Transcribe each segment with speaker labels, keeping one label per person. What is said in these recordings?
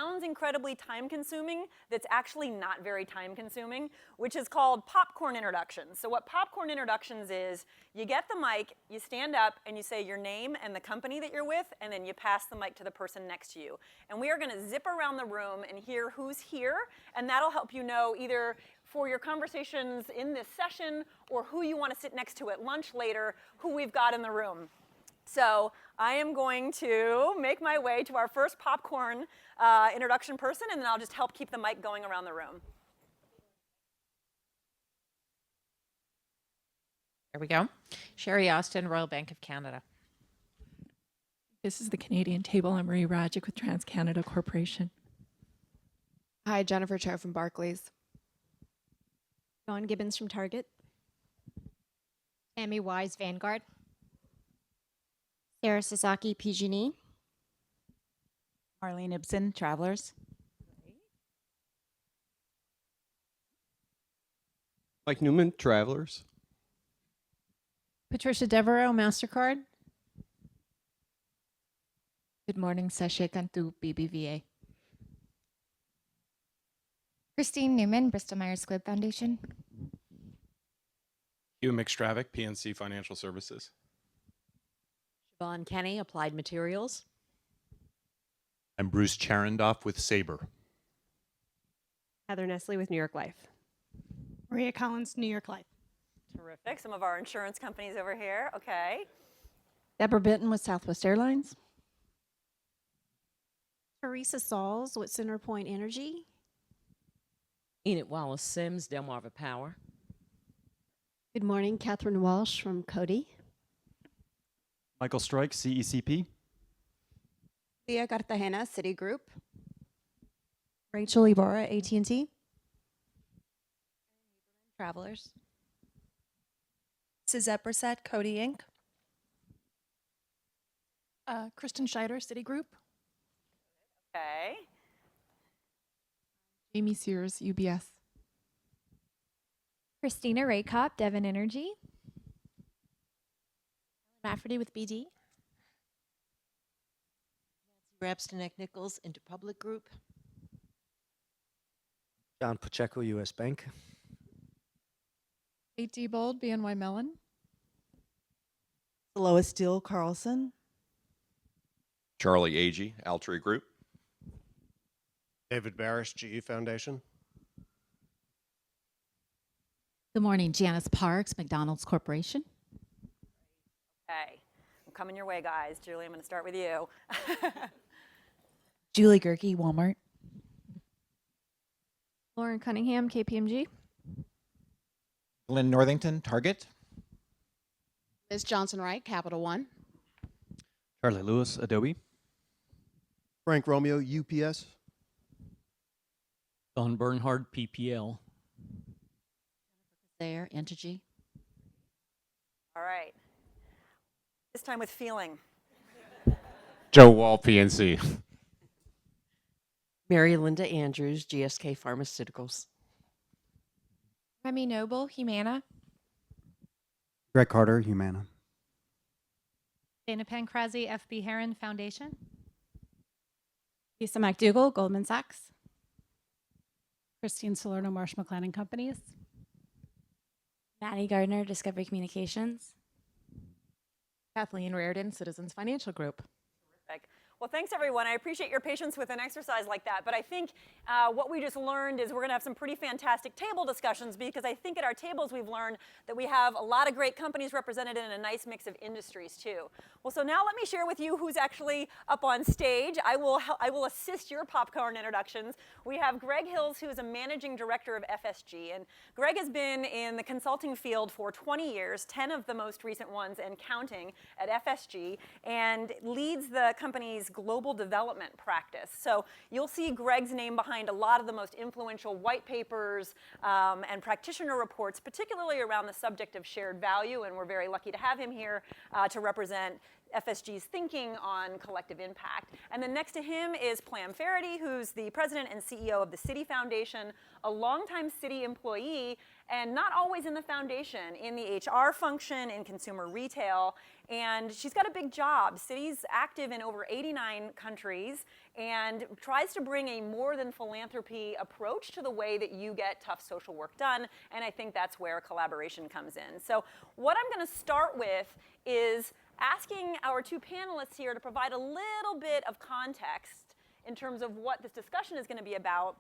Speaker 1: sounds incredibly time-consuming that's actually not very time-consuming, which is called popcorn introductions. So what popcorn introductions is, you get the mic, you stand up, and you say your name and the company that you're with, and then you pass the mic to the person next to you. And we are going to zip around the room and hear who's here, and that'll help you know either for your conversations in this session or who you want to sit next to at lunch later, who we've got in the room. So I am going to make my way to our first popcorn introduction person, and then I'll just help keep the mic going around the room.
Speaker 2: There we go. Sherry Austin, Royal Bank of Canada.
Speaker 3: This is the Canadian table. I'm Marie Rajic with TransCanada Corporation.
Speaker 4: Hi, Jennifer Chow from Barclays.
Speaker 5: Dawn Gibbons from Target.
Speaker 6: Tammy Wise, Vanguard. Sarah Sasaki, PG&E.
Speaker 7: Marlene Ibsen, Travelers.
Speaker 8: Mike Newman, Travelers.
Speaker 9: Patricia Devereaux, MasterCard.
Speaker 10: Good morning, Sasha Cantu, BBVA.
Speaker 11: Christine Newman, Bristol Myers Squibb Foundation.
Speaker 12: Hugh McStravick, PNC Financial Services.
Speaker 13: Siobhan Kenny, Applied Materials.
Speaker 14: I'm Bruce Charendoff with Sabre.
Speaker 5: Heather Nestle with New York Life.
Speaker 15: Maria Collins, New York Life.
Speaker 1: Terrific. Some of our insurance companies over here. Okay.
Speaker 9: Deborah Benton with Southwest Airlines.
Speaker 5: Teresa Sauls with Centerpoint Energy.
Speaker 13: Enid Wallace Sims, Delmarva Power.
Speaker 16: Good morning, Catherine Walsh from Coty.
Speaker 17: Michael Strike, CECP.
Speaker 18: Leah Cartagena, Citigroup.
Speaker 19: Rachel Ibarra, AT&T.
Speaker 20: Travelers. Suzette Brissett, Coty Inc.
Speaker 15: Kristen Scheider, Citigroup.
Speaker 1: Okay.
Speaker 3: Amy Sears, UBS.
Speaker 11: Christina Raykop, Devon Energy.
Speaker 20: Rafferty with BD.
Speaker 13: Rabstinek-Nichols, Interpublic Group.
Speaker 2: John Pacheco, U.S. Bank.
Speaker 3: Kate Diebold, BNY Mellon.
Speaker 7: Lois Steele Carlson.
Speaker 14: Charlie Agee, Altry Group.
Speaker 3: David Barish, GE Foundation.
Speaker 16: Good morning, Janice Parks, McDonald's Corporation.
Speaker 1: Okay. I'm coming your way, guys. Julie, I'm going to start with you.
Speaker 7: Julie Gerke, Walmart.
Speaker 5: Lauren Cunningham, KPMG.
Speaker 9: Glenn Northington, Target.
Speaker 4: Ms. Johnson Wright, Capital One.
Speaker 17: Charlie Lewis, Adobe.
Speaker 8: Frank Romeo, UPS.
Speaker 4: Don Bernhard, PPL.
Speaker 16: There, Entergy.
Speaker 1: All right. This time with feeling.
Speaker 12: Joe Wall, PNC.
Speaker 13: Mary Linda Andrews, GSK Pharmaceuticals.
Speaker 11: Remy Noble, Humana.
Speaker 2: Greg Carter, Humana.
Speaker 20: Dana Pancrazzi, FB Heron Foundation.
Speaker 15: Lisa McDougall, Goldman Sachs.
Speaker 19: Christine Salerno, Marsh McLennan Companies.
Speaker 10: Maddie Gardner, Discovery Communications.
Speaker 2: Kathleen Reardon, Citizens Financial Group.
Speaker 1: Terrific. Well, thanks, everyone. I appreciate your patience with an exercise like that. But I think what we just learned is we're going to have some pretty fantastic table discussions, because I think at our tables we've learned that we have a lot of great companies represented in a nice mix of industries, too. Well, so now let me share with you who's actually up on stage. I will assist your popcorn introductions. We have Greg Hills, who is a managing director of FSG. And Greg has been in the consulting field for 20 years, 10 of the most recent ones and counting at FSG, and leads the company's global development practice. So you'll see Greg's name behind a lot of the most influential white papers and practitioner reports, particularly around the subject of shared value, and we're very lucky to have him here to represent FSG's thinking on collective impact. And then next to him is Plam Faraday, who's the president and CEO of the City Foundation, a longtime city employee, and not always in the foundation, in the HR function, in consumer retail. And she's got a big job. City's active in over 89 countries and tries to bring a more than philanthropy approach to the way that you get tough social work done. And I think that's where collaboration comes in. So what I'm going to start with is asking our two panelists here to provide a little bit of context in terms of what this discussion is going to be about.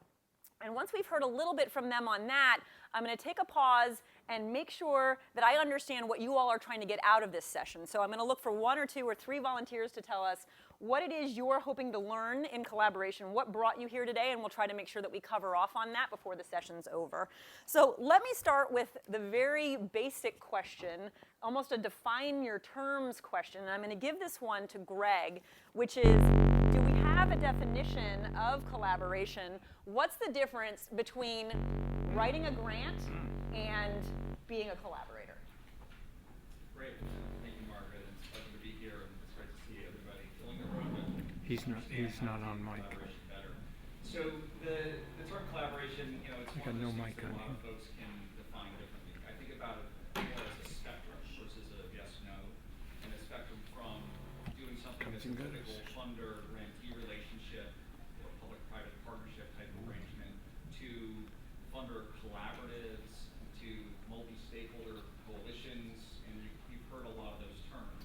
Speaker 1: And once we've heard a little bit from them on that, I'm going to take a pause and make sure that I understand what you all are trying to get out of this session. So I'm going to look for 1 or 2 or 3 volunteers to tell us what it is you're hoping to learn in collaboration, what brought you here today, and we'll try to make sure that we cover off on that before the session's over. So let me start with the very basic question, almost a define your terms question. And I'm going to give this one to Greg, which is, do we have a definition of collaboration? What's the difference between writing a grant and being a collaborator?
Speaker 21: Great. Thank you, Margaret. It's a pleasure to be here, and it's great to see everybody filling the room.
Speaker 22: He's not on mic.
Speaker 21: Better. So the term collaboration, it's one of those things that a lot of folks can define differently. I think about it more as a spectrum versus a yes/no, and a spectrum from doing something that's a typical funder-grantee relationship, public-private partnership type of arrangement, to funder collaboratives, to multi-stakeholder coalitions, and you've heard a lot of those terms.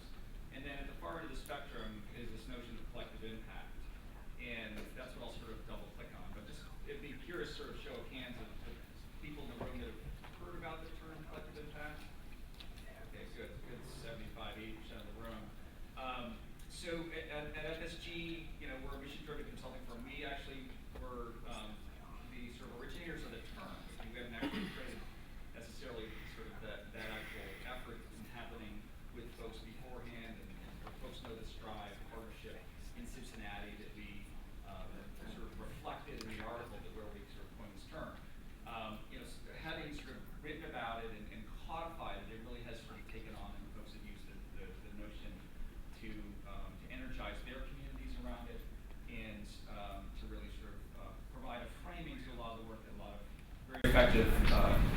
Speaker 21: And then at the far end of the spectrum is this notion of collective impact, and that's what I'll sort of double click on. But just it'd be curious, sort of show of hands of the people in the room that have heard about the term collective impact. Okay, so it's a good 75, 80% of the room. So at FSG, we're a mission-driven consulting firm. We actually were the sort of originators of the term. We haven't actually created necessarily sort of that actual effort in happening with folks beforehand, and folks know the Strive partnership in Cincinnati that we sort of reflected in the article that where we sort of coined this term. Having sort of written about it and codified it, it really has sort of taken on, and folks have used the notion to energize their communities around it, and to really sort of provide a framing to a lot of the work that a lot of very effective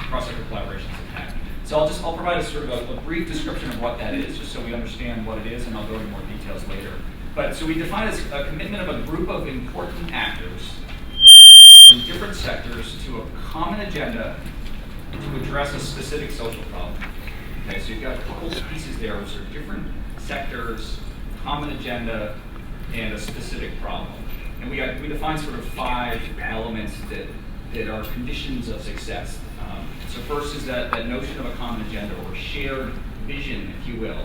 Speaker 21: cross-sector collaborations have had. So I'll provide a sort of a brief description of what that is, just so we understand what it is, and I'll go into more details later. But so we define it as a commitment of a group of important actors from different sectors to a common agenda to address a specific social problem. Okay, so you've got a couple of pieces there of sort of different sectors, common agenda, and a specific problem. And we define sort of 5 elements that are conditions of success. So first is that notion of a common agenda, or shared vision, if you will,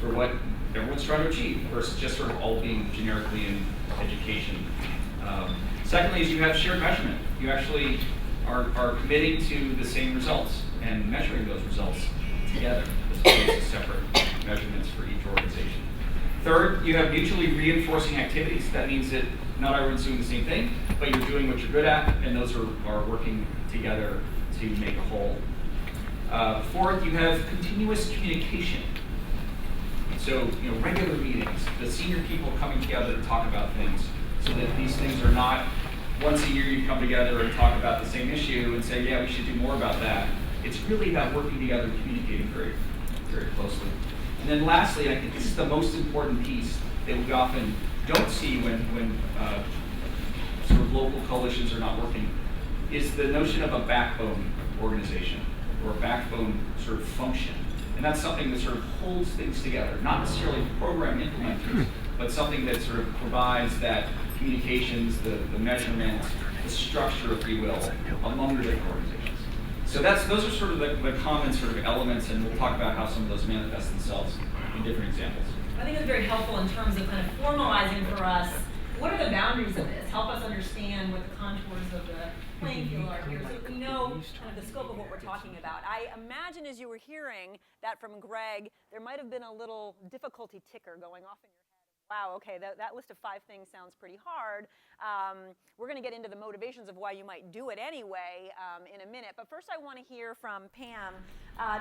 Speaker 21: for what everyone's trying to achieve, versus just sort of all being generically in education. Secondly is you have shared measurement. You actually are committing to the same results and measuring those results together, as opposed to separate measurements for each organization. Third, you have mutually reinforcing activities. That means that not everyone's doing the same thing, but you're doing what you're good at, and those are working together to make a whole. Fourth, you have continuous communication. So, regular meetings, the senior people coming together to talk about things, so that these things are not once a year you come together and talk about the same issue and say, yeah, we should do more about that. It's really about working together and communicating very, very closely. And then lastly, I think this is the most important piece that we often don't see when sort of local coalitions are not working, is the notion of a backbone organization, or a backbone sort of function. And that's something that sort of holds things together, not necessarily program implementers, but something that sort of provides that communications, the measurement, the structure, if you will, among the different organizations. So those are sort of the common sort of elements, and we'll talk about how some of those manifest themselves in different examples.
Speaker 1: I think it's very helpful in terms of kind of formalizing for us, what are the boundaries of this? Help us understand what the contours of the playing field are here, so that we know kind of the scope of what we're talking about. I imagine as you were hearing that from Greg, there might have been a little difficulty ticker going off in your head. Wow, okay, that list of 5 things sounds pretty hard. We're going to get into the motivations of why you might do it anyway in a minute. But first I want to hear from Pam.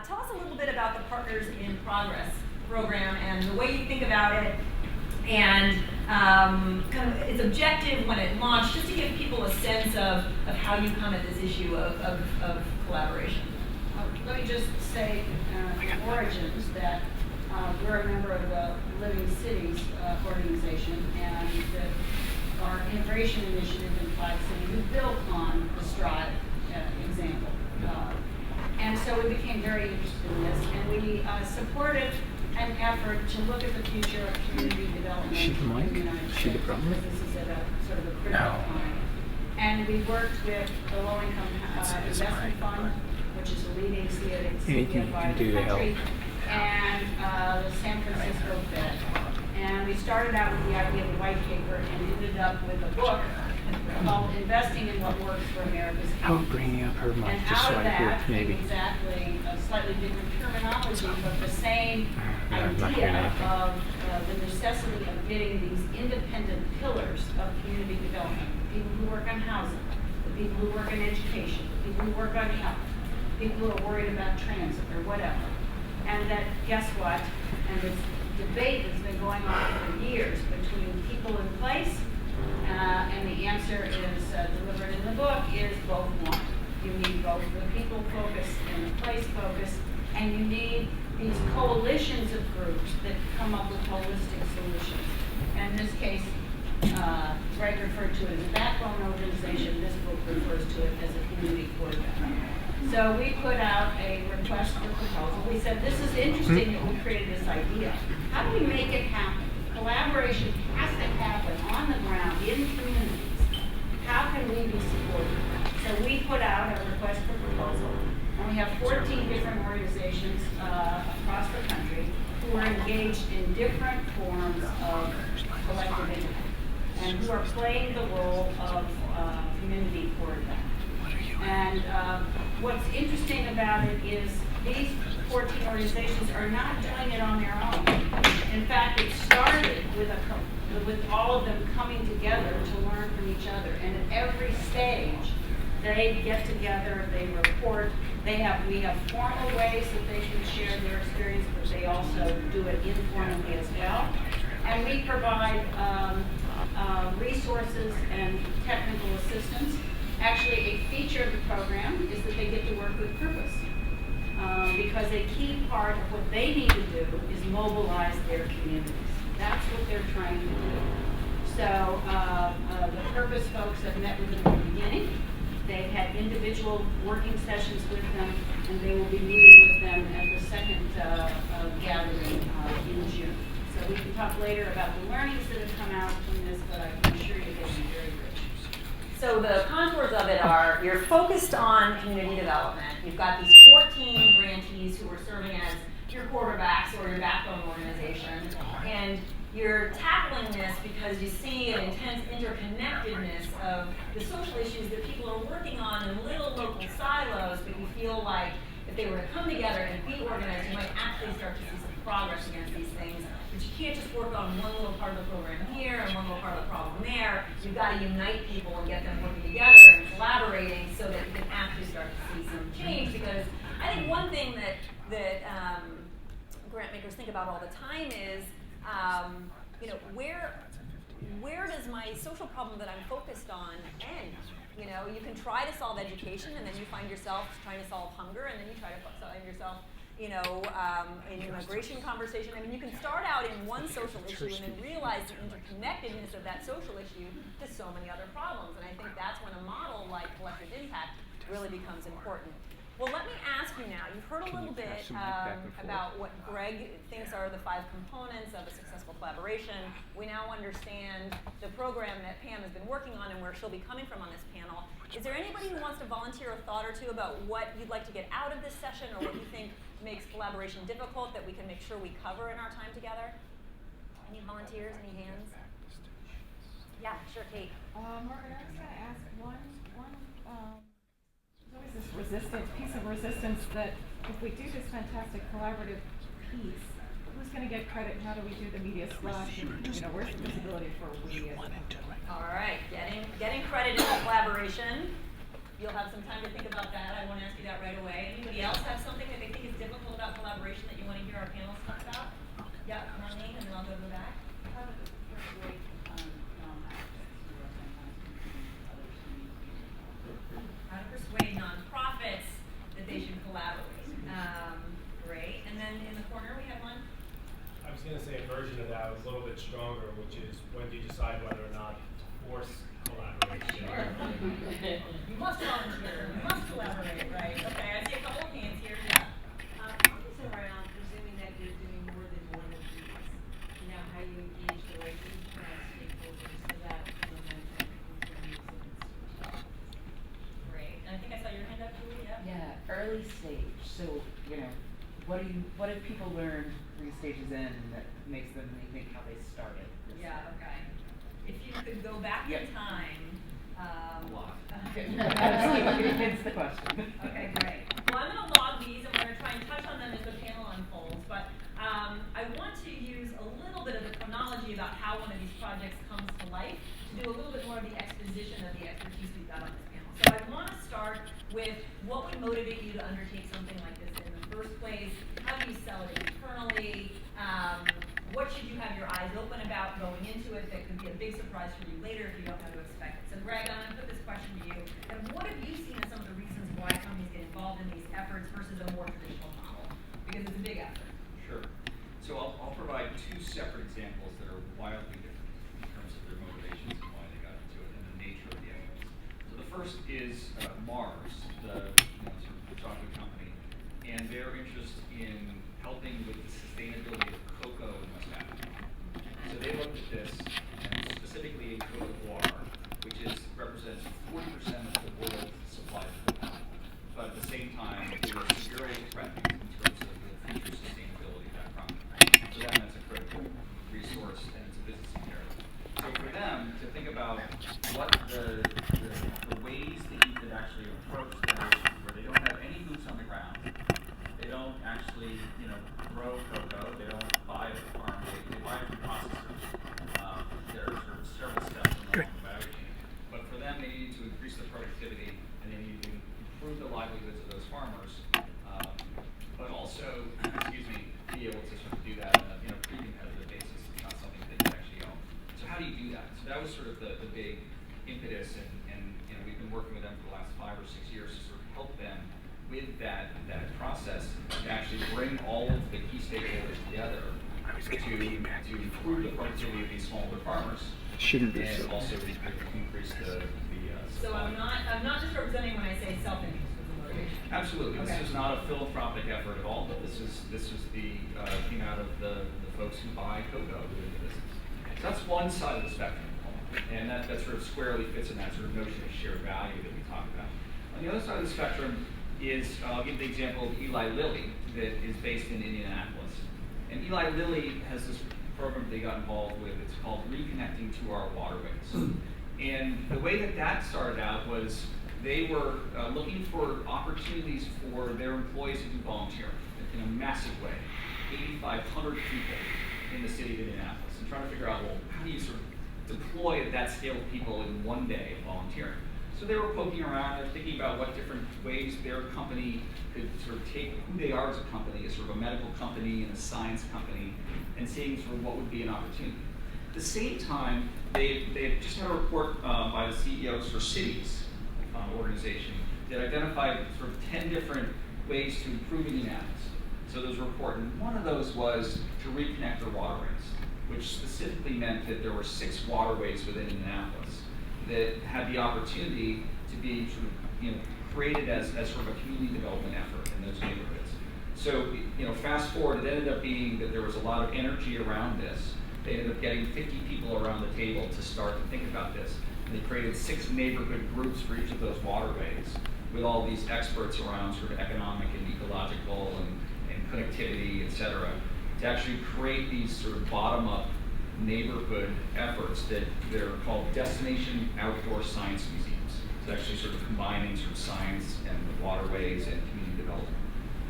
Speaker 1: Tell us a little bit about the Partners in Progress program and the way you think about it and kind of its objective when it launched, just to give people a sense of how you come at this issue of collaboration.
Speaker 6: Let me just say the origins that we're a member of the Living Cities organization, and that our integration initiative in 5 cities is built on the Strive example. And so we became very interested in this, and we supported an effort to look at the future of community development in the United States. This is at a sort of a critical time. And we worked with the Low-Income Investment Fund, which is a leading CECP by the country, and the San Francisco Fed. And we started out with the idea of a white paper and ended up with a book called Investing in What Works for America's Economy.
Speaker 22: I will bring you up her mic
Speaker 6: And
Speaker 22: just
Speaker 6: out
Speaker 22: so
Speaker 6: of
Speaker 22: I hear
Speaker 6: that,
Speaker 22: maybe.
Speaker 6: exactly a slightly different terminology, but the same
Speaker 22: I'm not hearing
Speaker 6: idea
Speaker 22: anything.
Speaker 6: of the necessity of getting these independent pillars of community development. The people who work on housing, the people who work in education, the people who work on health, people who are worried about transit or whatever. And that, guess what? And this debate that's been going on for years between people in place, and the answer is delivered in the book, is both one. You need both the people focus and the place focus, and you need these coalitions of groups that come up with holistic solutions. And in this case, Greg referred to it as a backbone organization. This book refers to it as a community quarterback. So we put out a request for proposal. We said, this is interesting that we created this idea. How do we make it happen? Collaboration has to happen on the ground in communities. How can we be supported? So we put out a request for proposal, and we have 14 different organizations across the country who are engaged in different forms of collective impact and who are playing the role of community quarterback. And what's interesting about it is these 14 organizations are not doing it on their own. In fact, it started with all of them coming together to learn from each other. And at every stage, they get together, they report. We have formal ways that they can share their experience, but they also do it informally as well. And we provide resources and technical assistance. Actually, a feature of the program is that they get to work with purpose. Because a key part of what they need to do is mobilize their communities. That's what they're trying to do. So the purpose folks have met with them at the beginning. They've had individual working sessions with them, and they will be meeting with them at the second gathering in June. So we can talk later about the learnings that have come out from this, but I can assure you they'll be very rich.
Speaker 1: So the contours of it are, you're focused on community development. You've got these 14 grantees who are serving as your quarterbacks or your backbone organization. And you're tackling this because you see an intense interconnectedness of the social issues that people are working on in little local silos, but you feel like if they were to come together and be organized, you might actually start to see some progress against these things. But you can't just work on one little part of the program here and one little part of the problem there. You've got to unite people and get them working together and collaborating so that you can actually start to see some change. Because I think one thing that grant makers think about all the time is, you know, where does my social problem that I'm focused on end? You know, you can try to solve education, and then you find yourself trying to solve hunger, and then you try to find yourself, you know, in immigration conversation. I mean, you can start out in one social issue and then realize the interconnectedness of that social issue to so many other problems. And I think that's when a model like collective impact really becomes important. Well, let me ask you now, you've heard a little bit about what Greg thinks are the 5 components of a successful collaboration. We now understand the program that Pam has been working on and where she'll be coming from on this panel. Is there anybody who wants to volunteer a thought or two about what you'd like to get out of this session or what you think makes collaboration difficult that we can make sure we cover in our time together? Any volunteers, any hands? Yeah, sure, Kate.
Speaker 3: Margaret, I was going to ask one there's always this piece of resistance that if we do this fantastic collaborative piece, who's going to get credit? How do we do the media splash? And, where's the visibility for we as a company?
Speaker 1: All right, getting credit in the collaboration. You'll have some time to think about that. I won't ask you that right away. Anybody else have something that they think is difficult about collaboration that you want to hear our panelists talk about? Yeah, Marlene, and then I'll go to the back.
Speaker 6: How to persuade non-profits who are sometimes competing with others who need to be
Speaker 1: How to persuade nonprofits that they should collaborate. Great. And then in the corner we have one.
Speaker 14: I was going to say a version of that was a little bit stronger, which is when do you decide whether or not to force collaboration?
Speaker 1: Sure. You must volunteer. You must collaborate, right? Okay, I see a couple of hands here. Yeah.
Speaker 6: Focus around presuming that you're doing more than one of these. How you engage the right stakeholders so that momentum continues.
Speaker 1: Great. And I think I saw your hand up, Julie.
Speaker 18: Yeah, early stage. So, what did people learn 3 stages in that makes them rethink how they started?
Speaker 1: Yeah, okay. If you could go back in time.
Speaker 18: Absolutely, hence the question.
Speaker 1: Okay, great. Well, I'm going to log these, and we're going to try and touch on them as the panel unfolds. But I want to use a little bit of the chronology about how one of these projects comes to life to do a little bit more of the exposition of the expertise we've got on this panel. So I want to start with what would motivate you to undertake something like this in the first place. How do you sell it internally? What should you have your eyes open about going into it that could be a big surprise for you later if you don't know to expect it? So Greg, I'm going to put this question to you. And what have you seen as some of the reasons why companies get involved in these efforts versus a more traditional model? Because it's a big effort.
Speaker 23: Sure. So I'll provide 2 separate examples that are wildly different in terms of their motivations and why they got into it and the nature of the efforts. So the first is Mars, the chocolate company, and their interest in helping with the sustainability of cocoa in West Africa. So they looked at this, and specifically in Cote d'Ivoire, which represents 40% of the world's supply of cocoa. But at the same time, they were severely threatened in terms of the future sustainability of that crop. So that's a critical resource, and it's a business imperative. So for them to think about what the ways that you could actually approach the notion where they don't have any boots on the ground, they don't actually, grow cocoa, they don't buy it from farm, they buy it from processors. There are sort of several steps along the value chain. But for them, they needed to increase the productivity and they needed to improve the livelihoods of those farmers, but also, be able to sort of do that on a pre-competitive basis. It's not something that you actually own. So how do you do that? So that was sort of the big impetus, and we've been working with them for the last 5 or 6 years to sort of help them with that process to actually bring all of the key stakeholders together to improve the productivity of these smaller farmers.
Speaker 14: Shouldn't be
Speaker 23: and
Speaker 14: so.
Speaker 23: Also increase the
Speaker 1: So
Speaker 23: supply.
Speaker 1: I'm not just representing when I say self-interest as a motivation.
Speaker 23: Absolutely.
Speaker 1: Okay.
Speaker 23: This is not a philanthropic effort at all, but this is the came out of the folks who buy cocoa who are in the business. So that's one side of the spectrum, and that sort of squarely fits in that sort of notion of shared value that we talk about. On the other side of the spectrum is, I'll give the example of Eli Lilly that is based in Indianapolis. And Eli Lilly has this program they got involved with. It's called Reconnecting to Our Waterways. And the way that started out was they were looking for opportunities for their employees to do volunteering in a massive way. 8,500 people in the city of Indianapolis, and trying to figure out, well, how do you sort of deploy that scale of people in one day of volunteering? So they were poking around and thinking about what different ways their company could sort of take who they are as a company, as sort of a medical company and a science company, and seeing sort of what would be an opportunity. At the same time, they had just had a report by the CEOs for Cities organization that identified sort of 10 different ways to improve Indianapolis. So there was a report, and one of those was to reconnect their waterways, which specifically meant that there were 6 waterways within Indianapolis that had the opportunity to be sort of, created as sort of a community development effort in those neighborhoods. So, fast forward, it ended up being that there was a lot of energy around this. They ended up getting 50 people around the table to start to think about this. And they created 6 neighborhood groups for each of those waterways with all these experts around sort of economic and ecological and connectivity, et cetera, to actually create these sort of bottom-up neighborhood efforts that they're called destination outdoor science museums. It's actually sort of combining sort of science and the waterways and community development.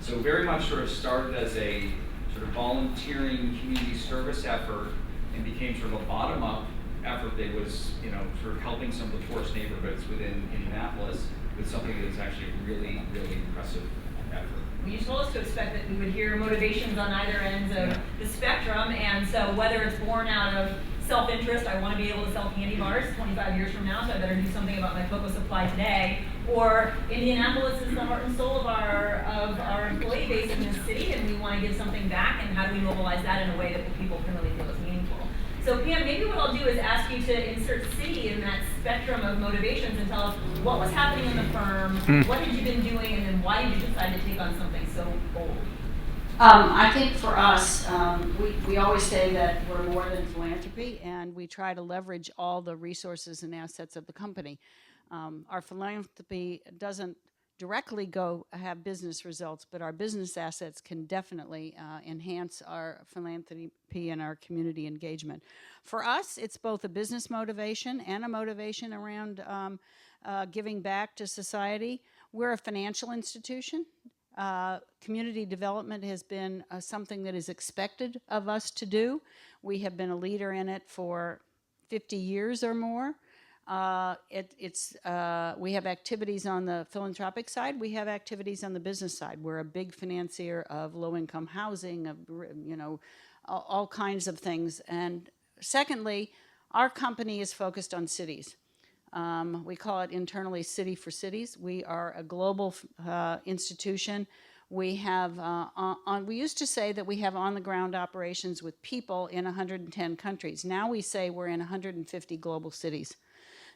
Speaker 23: So very much sort of started as a sort of volunteering community service effort and became sort of a bottom-up effort that was, sort of helping some of the poorest neighborhoods within Indianapolis with something that is actually a really, really impressive effort.
Speaker 1: Well, you told us to expect that we would hear motivations on either ends of the spectrum, and so whether it's born out of self-interest, I want to be able to sell candy bars 25 years from now, so I better do something about my cocoa supply today, or Indianapolis is the heart and soul of our employee base in this city, and we want to give something back, and how do we mobilize that in a way that people can really feel is meaningful? So Pam, maybe what I'll do is ask you to insert city in that spectrum of motivations and tell us what was happening in the firm, what had you been doing, and then why did you decide to take on something so bold?
Speaker 6: I think for us, we always say that we're more than philanthropy, and we try to leverage all the resources and assets of the company. Our philanthropy doesn't directly go have business results, but our business assets can definitely enhance our philanthropy and our community engagement. For us, it's both a business motivation and a motivation around giving back to society. We're a financial institution. Community development has been something that is expected of us to do. We have been a leader in it for 50 years or more. We have activities on the philanthropic side. We have activities on the business side. We're a big financier of low-income housing, of all kinds of things. And secondly, our company is focused on cities. We call it internally City for Cities. We are a global institution. We have we used to say that we have on-the-ground operations with people in 110 countries. Now we say we're in 150 global cities.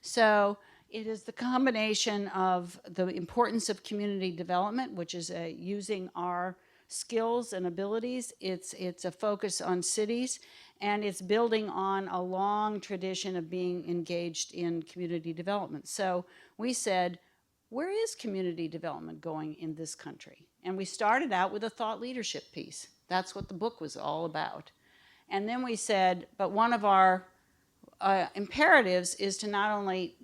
Speaker 6: So it is the combination of the importance of community development, which is using our skills and abilities. It's a focus on cities, and it's building on a long tradition of being engaged in community development. So we said, where is community development going in this country? And we started out with a thought leadership piece. That's what the book was all about. And then we said, but one of our imperatives is to not only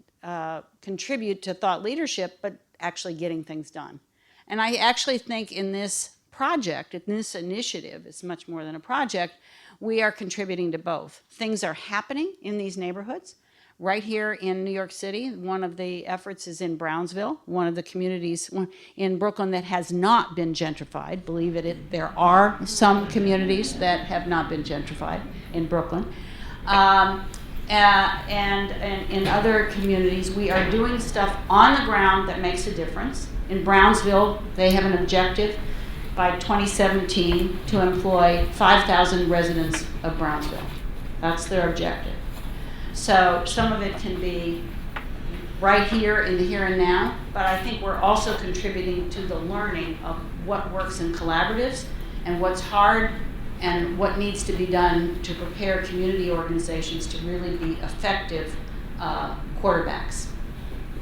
Speaker 6: contribute to thought leadership, but actually getting things done. And I actually think in this project, in this initiative, it's much more than a project, we are contributing to both. Things are happening in these neighborhoods. Right here in New York City, one of the efforts is in Brownsville, one of the communities in Brooklyn that has not been gentrified. Believe it, there are some communities that have not been gentrified in Brooklyn. And in other communities, we are doing stuff on the ground that makes a difference. In Brownsville, they have an objective by 2017 to employ 5,000 residents of Brownsville. That's their objective. So some of it can be right here in the here and now, but I think we're also contributing to the learning of what works in collaboratives and what's hard and what needs to be done to prepare community organizations to really be effective quarterbacks.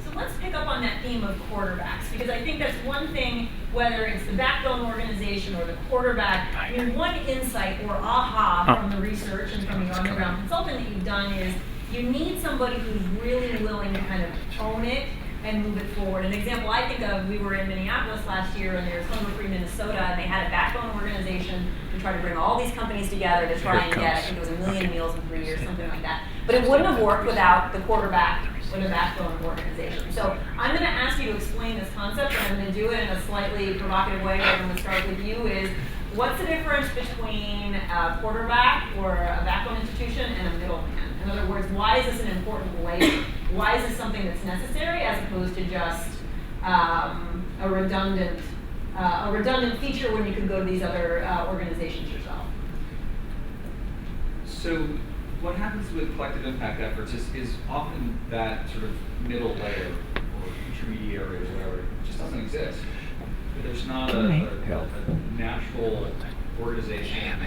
Speaker 1: So let's pick up on that theme of quarterbacks, because I think that's one thing, whether it's the backbone organization or the quarterback. I mean, one insight or aha from the research and from the on-the-ground consulting that you've done is you need somebody who's really willing to kind of own it and move it forward. An example I think of, we were in Minneapolis last year, and there's Hunger Free Minnesota, and they had a backbone organization to try to bring all these companies together to try and get, I think it was 1 million meals in 3 years, something like that. But it wouldn't have worked without the quarterback with a backbone organization. So I'm going to ask you to explain this concept, and I'm going to do it in a slightly provocative way. I'm going to start with you. Is what's the difference between a quarterback or a backbone institution and a middleman? In other words, why is this an important layer? Why is this something that's necessary as opposed to just a redundant feature when you could go to these other organizations yourself?
Speaker 23: So what happens with collective impact efforts is often that sort of middle layer or intermediary or whatever just doesn't exist. There's not a natural organization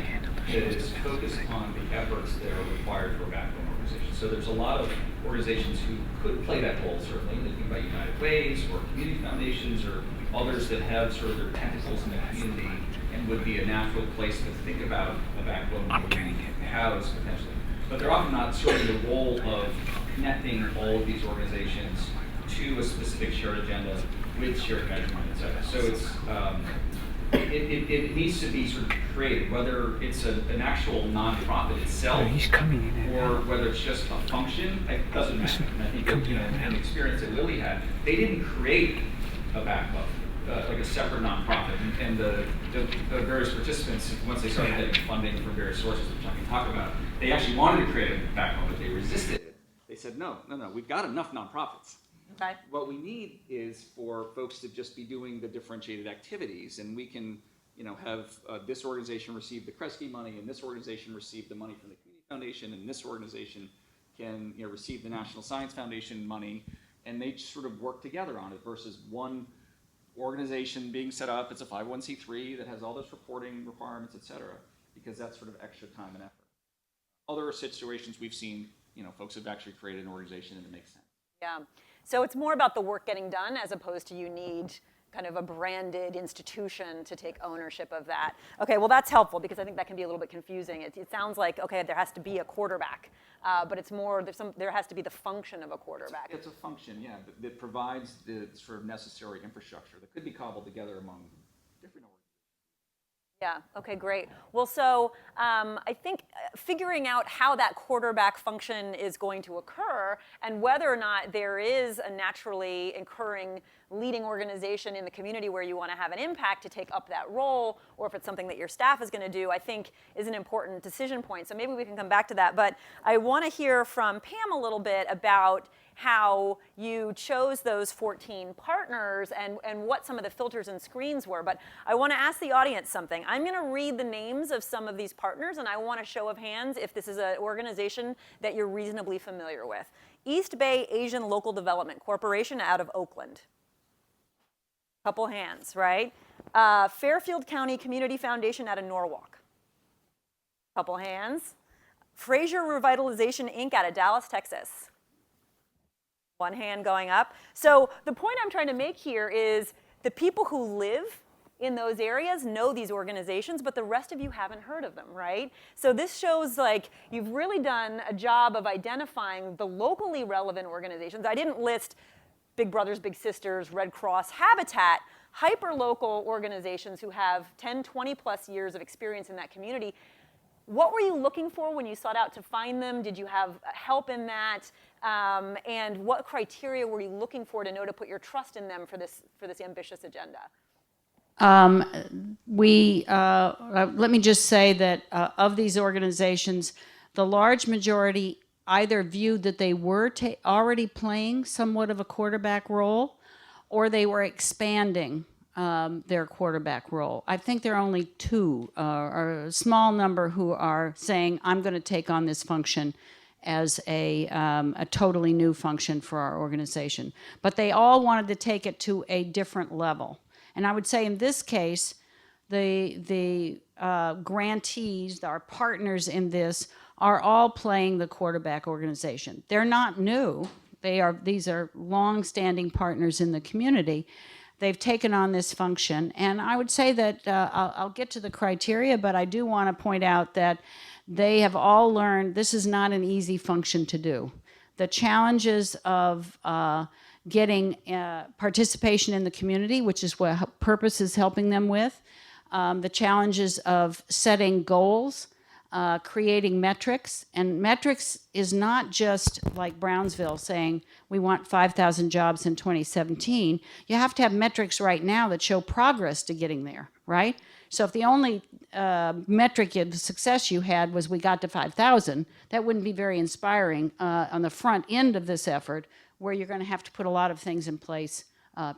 Speaker 23: that is focused on the efforts that are required for a backbone organization. So there's a lot of organizations who could play that role, certainly. Thinking about United Ways or community foundations or others that have sort of their tentacles in the community and would be a natural place to think about a backbone being housed potentially. But they're often not serving the role of connecting all of these organizations to a specific shared agenda with shared measurement, et cetera. So it's
Speaker 21: it needs to be sort of created, whether it's an actual nonprofit itself, or whether it's just a function. It doesn't matter. And I think that, in the experience that Lilly had, they didn't create a backup, like a separate nonprofit, and the various participants, once they started getting funding from various sources, which I can talk about, they actually wanted to create a backup, but they resisted it. They said, no, we've got enough nonprofits.
Speaker 1: Okay.
Speaker 21: What we need is for folks to just be doing the differentiated activities, and we can, have this organization receive the Kresge money, and this organization receive the money from the Community Foundation, and this organization can, receive the National Science Foundation money, and they sort of work together on it versus one organization being set up. It's a 501c3 that has all those reporting requirements, et cetera, because that's sort of extra time and effort. Other situations we've seen, folks have actually created an organization and it makes sense.
Speaker 1: Yeah. So it's more about the work getting done as opposed to you need kind of a branded institution to take ownership of that. Okay, well that's helpful because I think that can be a little bit confusing. It sounds like, okay, there has to be a quarterback, but it's more, there has to be the function of a quarterback.
Speaker 21: It's a function, yeah, that provides the sort of necessary infrastructure that could be cobbled together among different organizations.
Speaker 1: Yeah, okay, great. Well, so I think figuring out how that quarterback function is going to occur and whether or not there is a naturally occurring leading organization in the community where you want to have an impact to take up that role, or if it's something that your staff is going to do, I think is an important decision point. So maybe we can come back to that. But I want to hear from Pam a little bit about how you chose those 14 partners and what some of the filters and screens were. But I want to ask the audience something. I'm going to read the names of some of these partners, and I want a show of hands if this is an organization that you're reasonably familiar with. East Bay Asian Local Development Corporation out of Oakland. Couple hands, right? Fairfield County Community Foundation out of Norwalk. Couple hands. Fraser Revitalization Inc. out of Dallas, Texas. One hand going up. So the point I'm trying to make here is the people who live in those areas know these organizations, but the rest of you haven't heard of them, right? So this shows like you've really done a job of identifying the locally relevant organizations. I didn't list Big Brothers Big Sisters, Red Cross, Habitat, hyper-local organizations who have 10, 20 plus years of experience in that community. What were you looking for when you sought out to find them? Did you have help in that? And what criteria were you looking for to know to put your trust in them for this ambitious agenda?
Speaker 5: Let me just say that of these organizations, the large majority either viewed that they were already playing somewhat of a quarterback role, or they were expanding their quarterback role. I think there are only two, or a small number, who are saying, I'm going to take on this function as a totally new function for our organization. But they all wanted to take it to a different level. And I would say in this case, the grantees, our partners in this, are all playing the quarterback organization. They're not new. These are long-standing partners in the community. They've taken on this function. And I would say that I'll get to the criteria, but I do want to point out that they have all learned this is not an easy function to do. The challenges of getting participation in the community, which is what Purpose is helping them with, the challenges of setting goals, creating metrics. And metrics is not just like Brownsville saying we want 5,000 jobs in 2017. You have to have metrics right now that show progress to getting there, right? So if the only metric of success you had was we got to 5,000, that wouldn't be very inspiring on the front end of this effort, where you're going to have to put a lot of things in place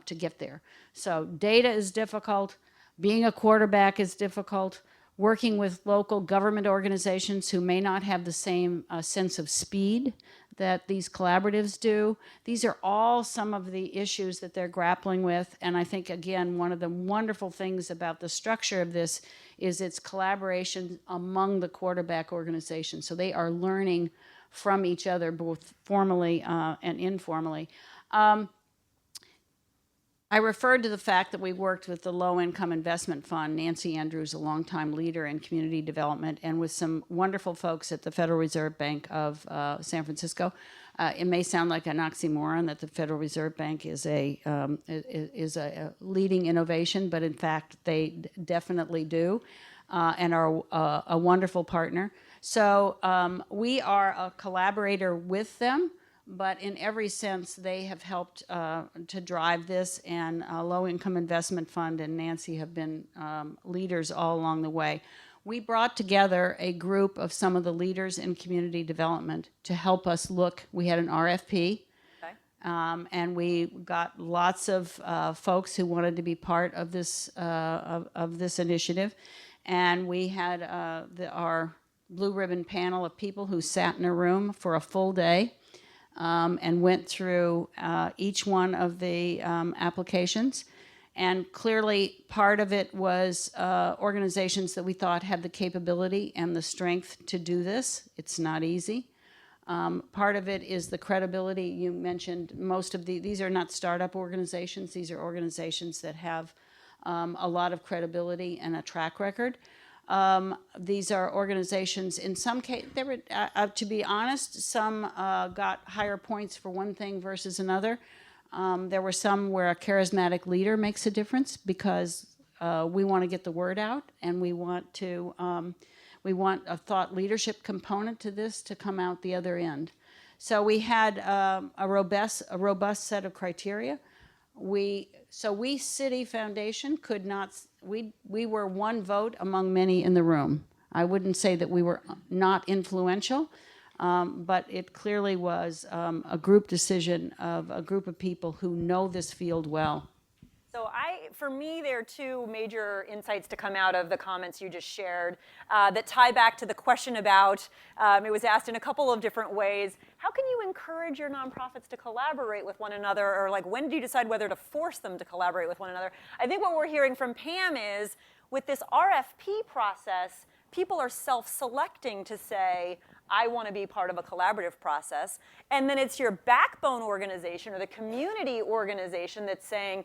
Speaker 5: to get there. So data is difficult. Being a quarterback is difficult. Working with local government organizations who may not have the same sense of speed that these collaboratives do. These are all some of the issues that they're grappling with. And I think, again, one of the wonderful things about the structure of this is its collaboration among the quarterback organizations. So they are learning from each other, both formally and informally. I referred to the fact that we worked with the Low Income Investment Fund. Nancy Andrews, a longtime leader in community development, and with some wonderful folks at the Federal Reserve Bank of San Francisco. It may sound like an oxymoron that the Federal Reserve Bank is a leading innovation, but in fact they definitely do, and are a wonderful partner. So we are a collaborator with them, but in every sense they have helped to drive this, and Low Income Investment Fund and Nancy have been leaders all along the way. We brought together a group of some of the leaders in community development to help us look. We had an RFP, and we got lots of folks who wanted to be part of this initiative, and we had our blue ribbon panel of people who sat in a room for a full day and went through each one of the applications. And clearly, part of it was organizations that we thought had the capability and the strength to do this. It's not easy. Part of it is the credibility. You mentioned most of these are not startup organizations. These are organizations that have a lot of credibility and a track record. These are organizations, in some cases, to be honest, some got higher points for one thing versus another. There were some where a charismatic leader makes a difference because we want to get the word out, and we want a thought leadership component to this to come out the other end. So we had a robust set of criteria. We City Foundation could not. We were one vote among many in the room. I wouldn't say that we were not influential. But it clearly was a group decision of a group of people who know this field well.
Speaker 1: So for me, there are two major insights to come out of the comments you just shared that tie back to the question about, it was asked in a couple of different ways, how can you encourage your nonprofits to collaborate with one another, or like when do you decide whether to force them to collaborate with one another? I think what we're hearing from Pam is, with this RFP process, people are self-selecting to say, I want to be part of a collaborative process. And then it's your backbone organization or the community organization that's saying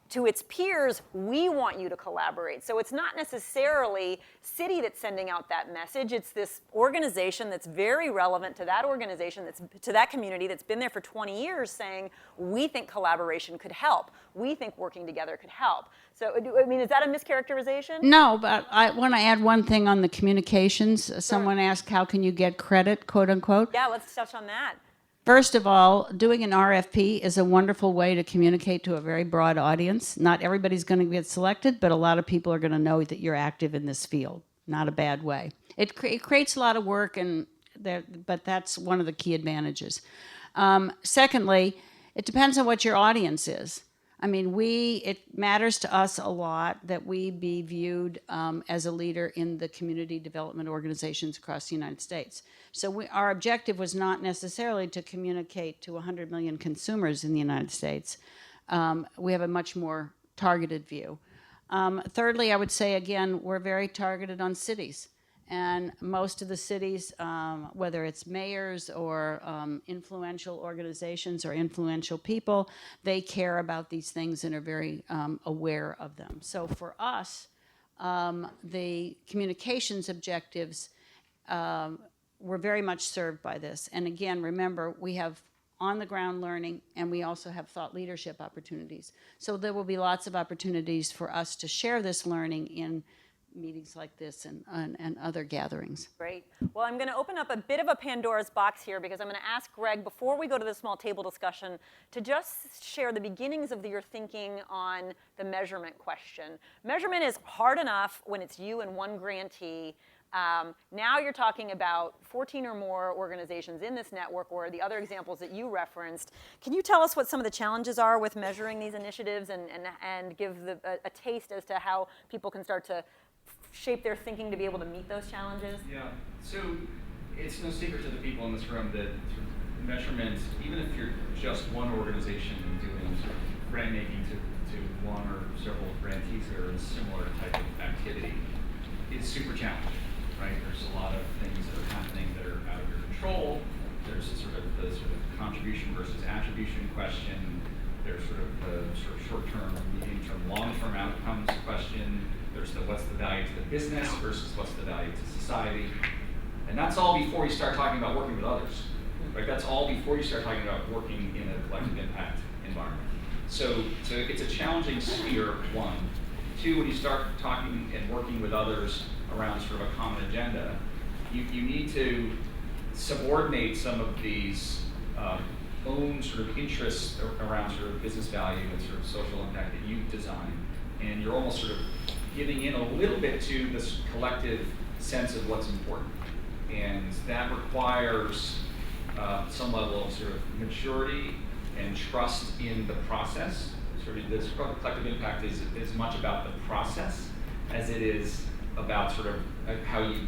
Speaker 1: to its peers, we want you to collaborate. So it's not necessarily City that's sending out that message. It's this organization that's very relevant to that organization, to that community that's been there for 20 years saying, we think collaboration could help. We think working together could help. So, I mean, is that a mischaracterization?
Speaker 5: No, but I want to add one thing on the communications. Sure. Someone asked, how can you get credit, quote unquote?
Speaker 1: Yeah, let's touch on that.
Speaker 5: First of all, doing an RFP is a wonderful way to communicate to a very broad audience. Not everybody's going to get selected, but a lot of people are going to know that you're active in this field. Not a bad way. It creates a lot of work, but that's one of the key advantages. Secondly, it depends on what your audience is. I mean, it matters to us a lot that we be viewed as a leader in the community development organizations across the United States. So our objective was not necessarily to communicate to 100 million consumers in the United States. We have a much more targeted view. Thirdly, I would say, again, we're very targeted on cities. And most of the cities, whether it's mayors or influential organizations or influential people, they care about these things and are very aware of them. So for us, the communications objectives were very much served by this. And again, remember, we have on-the-ground learning, and we also have thought leadership opportunities. So there will be lots of opportunities for us to share this learning in meetings like this and other gatherings.
Speaker 1: Great. Well, I'm going to open up a bit of a Pandora's box here because I'm going to ask Greg, before we go to the small table discussion, to just share the beginnings of your thinking on the measurement question. Measurement is hard enough when it's you and one grantee. Now you're talking about 14 or more organizations in this network, or the other examples that you referenced. Can you tell us what some of the challenges are with measuring these initiatives and give a taste as to how people can start to shape their thinking to be able to meet those challenges?
Speaker 21: Yeah, so it's no secret to the people in this room that measurements, even if you're just one organization doing sort of grant making to one or several grantees that are in a similar type of activity, is super challenging, right? There's a lot of things that are happening that are out of your control. There's the sort of contribution versus attribution question. There's sort of the sort of short-term, medium-term, long-term outcomes question. There's the what's the value to the business versus what's the value to society. And that's all before you start talking about working with others. Right? That's all before you start talking about working in a collective impact environment. So it's a challenging sphere, one. Two, when you start talking and working with others around sort of a common agenda, you need to subordinate some of these own sort of interests around sort of business value and sort of social impact that you've designed. And you're almost sort of giving in a little bit to this collective sense of what's important. And that requires some level of sort of maturity and trust in the process. Sort of this collective impact is as much about the process as it is about sort of how you,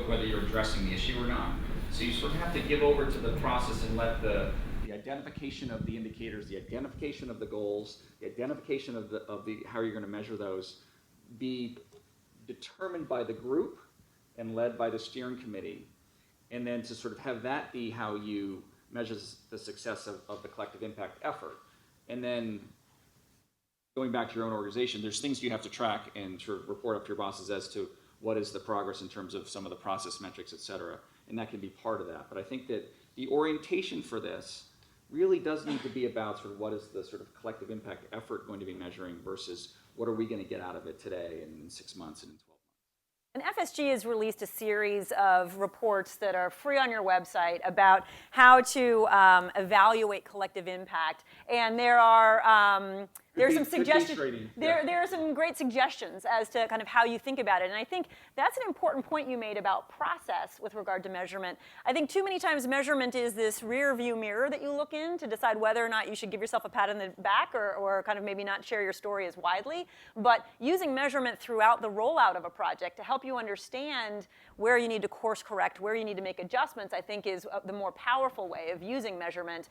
Speaker 21: whether you're addressing the issue or not. So you sort of have to give over to the process and let the identification of the indicators, the identification of the goals, the identification of the how you're going to measure those be determined by the group and led by the steering committee. And then to sort of have that be how you measure the success of the collective impact effort. And then going back to your own organization, there's things you have to track and sort of report up to your bosses as to what is the progress in terms of some of the process metrics, et cetera. And that can be part of that. But I think that the orientation for this really does need to be about sort of what is the sort of collective impact effort going to be measuring versus what are we going to get out of it today and in 6 months and in 12 months.
Speaker 1: And FSG has released a series of reports that are free on your website about how to evaluate collective impact. And there are there's some suggestions. There are some great suggestions as to kind of how you think about it. And I think that's an important point you made about process with regard to measurement. I think too many times measurement is this rear view mirror that you look in to decide whether or not you should give yourself a pat on the back or kind of maybe not share your story as widely. But using measurement throughout the rollout of a project to help you understand where you need to course correct, where you need to make adjustments, I think is the more powerful way of using measurement.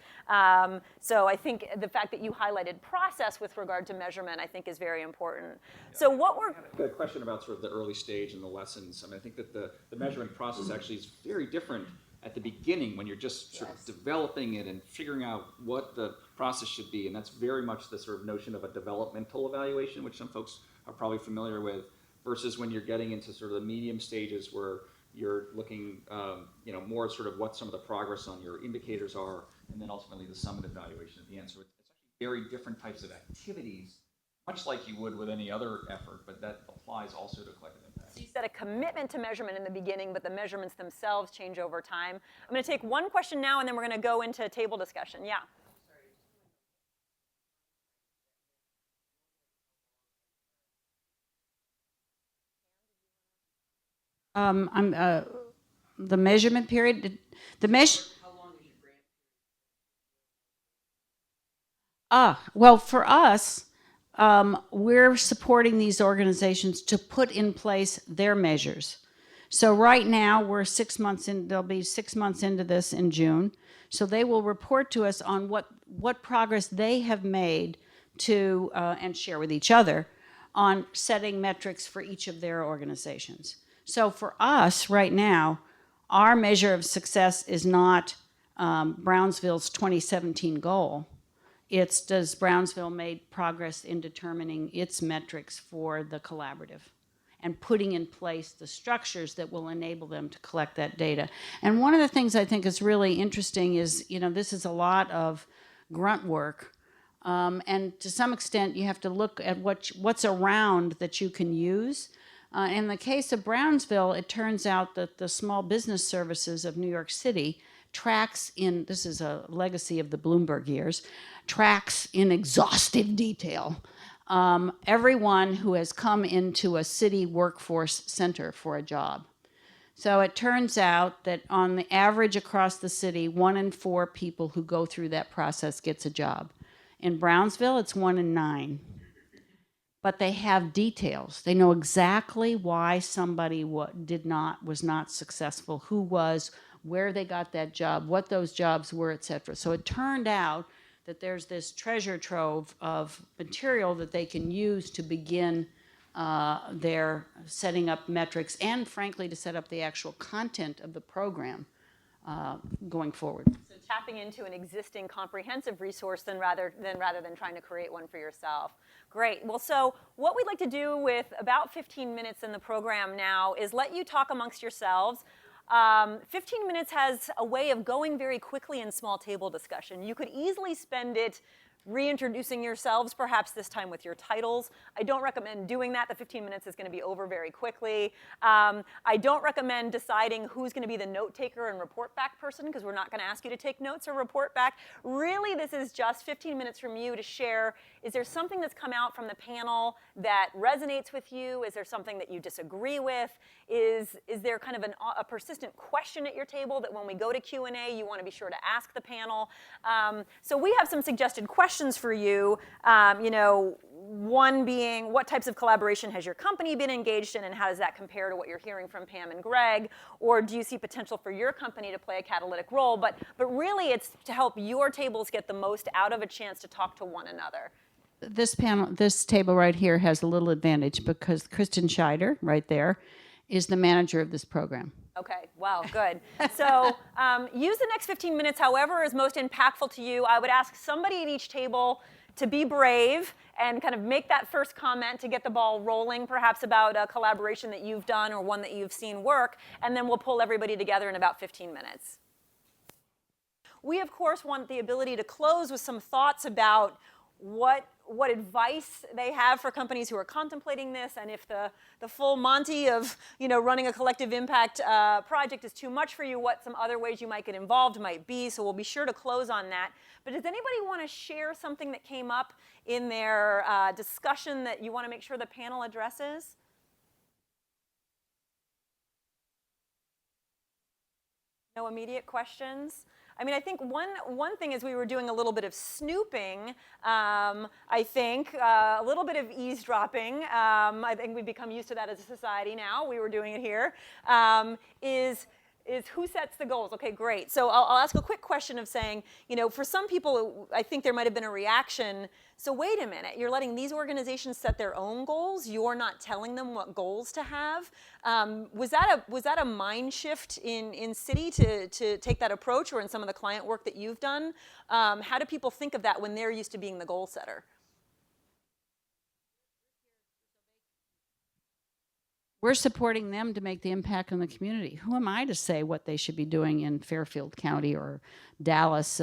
Speaker 1: So I think the fact that you highlighted process with regard to measurement, I think is very important. Yeah. So what we're...
Speaker 21: The question about sort of the early stage and the lessons, I mean, I think that the measurement process actually is very different at the beginning when you're just sort of developing it and figuring out what the process should be. And that's very much the sort of notion of a developmental evaluation, which some folks are probably familiar with, versus when you're getting into sort of the medium stages where you're looking, more sort of what some of the progress on your indicators are, and then ultimately the summit evaluation at the end. So it's actually very different types of activities, much like you would with any other effort, but that applies also to collective impact.
Speaker 1: So you set a commitment to measurement in the beginning, but the measurements themselves change over time. I'm going to take one question now, and then we're going to go into table discussion. Yeah.
Speaker 5: The measurement period, How long is your grant? Well, for us, we're supporting these organizations to put in place their measures. So right now, we're 6 months in, they'll be 6 months into this in June. So they will report to us on what progress they have made to, and share with each other, on setting metrics for each of their organizations. So for us right now, our measure of success is not Brownsville's 2017 goal. It's does Brownsville made progress in determining its metrics for the collaborative and putting in place the structures that will enable them to collect that data. And one of the things I think is really interesting is, this is a lot of grunt work. And to some extent, you have to look at what's around that you can use. In the case of Brownsville, it turns out that the Small Business Services of New York City tracks in, this is a legacy of the Bloomberg years, tracks in exhaustive detail everyone who has come into a city workforce center for a job. So it turns out that on the average across the city, 1 in 4 people who go through that process gets a job. In Brownsville, it's 1 in 9. But they have details. They know exactly why somebody was not successful, who was, where they got that job, what those jobs were, et cetera. So it turned out that there's this treasure trove of material that they can use to begin their setting up metrics and, frankly, to set up the actual content of the program going forward.
Speaker 1: So tapping into an existing comprehensive resource rather than trying to create one for yourself. Great. Well, so what we'd like to do with about 15 minutes in the program now is let you talk amongst yourselves. 15 minutes has a way of going very quickly in small table discussion. You could easily spend it reintroducing yourselves, perhaps this time with your titles. I don't recommend doing that. The 15 minutes is going to be over very quickly. I don't recommend deciding who's going to be the note taker and report back person, because we're not going to ask you to take notes or report back. Really, this is just 15 minutes from you to share, is there something that's come out from the panel that resonates with you? Is there something that you disagree with? Is there kind of a persistent question at your table that when we go to Q&A, you want to be sure to ask the panel? So we have some suggested questions for you, one being, what types of collaboration has your company been engaged in, and how does that compare to what you're hearing from Pam and Greg? Or do you see potential for your company to play a catalytic role? But really, it's to help your tables get the most out of a chance to talk to one another.
Speaker 5: This table right here has a little advantage because Kristen Scheider, right there, is the manager of this program.
Speaker 1: Okay, well, good. So use the next 15 minutes however is most impactful to you. I would ask somebody at each table to be brave and kind of make that first comment to get the ball rolling, perhaps about a collaboration that you've done or one that you've seen work, and then we'll pull everybody together in about 15 minutes. We, of course, want the ability to close with some thoughts about what advice they have for companies who are contemplating this, and if the full Monty of running a collective impact project is too much for you, what some other ways you might get involved might be. So we'll be sure to close on that. But does anybody want to share something that came up in their discussion that you want to make sure the panel addresses? No immediate questions? I mean, I think one thing is we were doing a little bit of snooping, I think, a little bit of eavesdropping. I think we've become used to that as a society now. We were doing it here. Is who sets the goals? Okay, great. So I'll ask a quick question of saying, for some people, I think there might have been a reaction. So wait a minute, you're letting these organizations set their own goals. You're not telling them what goals to have. Was that a mind shift in Citi to take that approach, or in some of the client work that you've done? How do people think of that when they're used to being the goal setter?
Speaker 5: We're supporting them to make the impact on the community. Who am I to say what they should be doing in Fairfield County or Dallas